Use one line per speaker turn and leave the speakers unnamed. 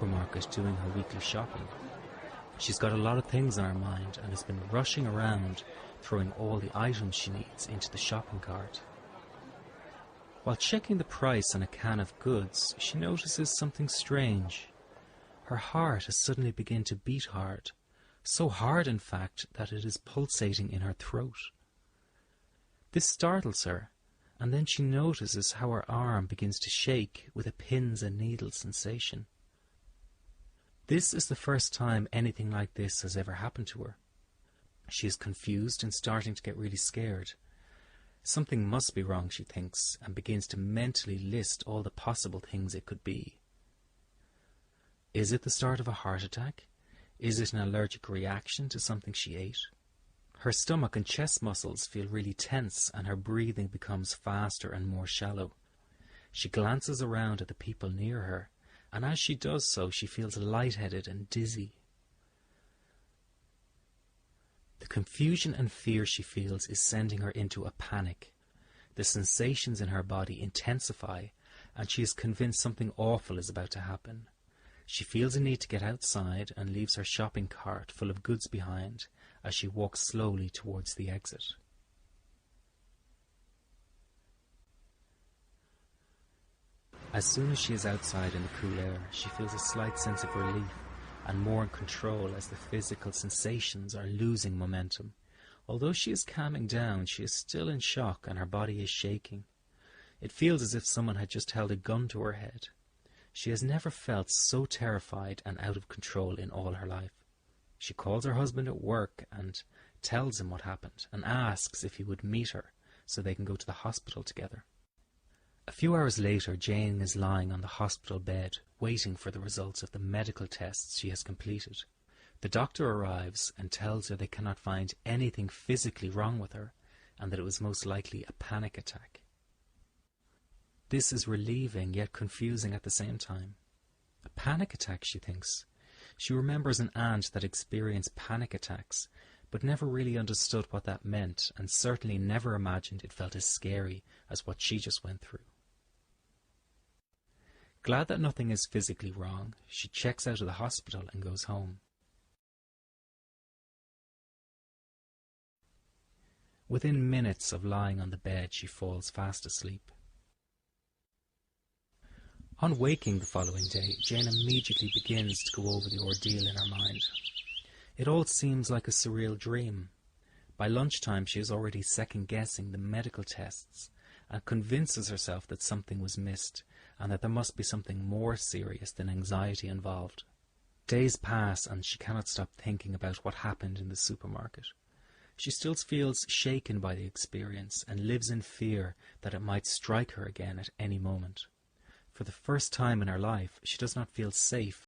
supermarket doing her weekly shopping. She's got a lot of things on her mind and has been rushing around, throwing all the items she needs into the shopping cart. While checking the price on a can of goods, she notices something strange. Her heart has suddenly begun to beat hard, so hard in fact that it is pulsating in her throat. This startles her, and then she notices how her arm begins to shake with a pins and needles sensation. This is the first time anything like this has ever happened to her. She is confused and starting to get really scared. Something must be wrong, she thinks, and begins to mentally list all the possible things it could be. Is it the start of a heart attack? Is it an allergic reaction to something she ate? Her stomach and chest muscles feel really tense and her breathing becomes faster and more shallow. She glances around at the people near her, and as she does so, she feels lightheaded and dizzy. The confusion and fear she feels is sending her into a panic. The sensations in her body intensify, and she is convinced something awful is about to happen. She feels a need to get outside and leaves her shopping cart full of goods behind as she walks slowly towards the exit. As soon as she is outside in the cool air, she feels a slight sense of relief and more in control as the physical sensations are losing momentum. Although she is calming down, she is still in shock and her body is shaking. It feels as if someone had just held a gun to her head. She has never felt so terrified and out of control in all her life. She calls her husband at work and tells him what happened and asks if he would meet her so they can go to the hospital together. A few hours later, Jane is lying on the hospital bed, waiting for the results of the medical tests she has completed. The doctor arrives and tells her they cannot find anything physically wrong with her, and that it was most likely a panic attack. This is relieving, yet confusing at the same time. A panic attack, she thinks. She remembers an aunt that experienced panic attacks, but never really understood what that meant, and certainly never imagined it felt as scary as what she just went through. Glad that nothing is physically wrong, she checks out of the hospital and goes home. Within minutes of lying on the bed, she falls fast asleep. On waking the following day, Jane immediately begins to go over the ordeal in her mind. It all seems like a surreal dream. By lunchtime, she is already second-guessing the medical tests and convinces herself that something was missed and that there must be something more serious than anxiety involved. Days pass and she cannot stop thinking about what happened in the supermarket. She still feels shaken by the experience and lives in fear that it might strike her again at any moment. For the first time in her life, she does not feel safe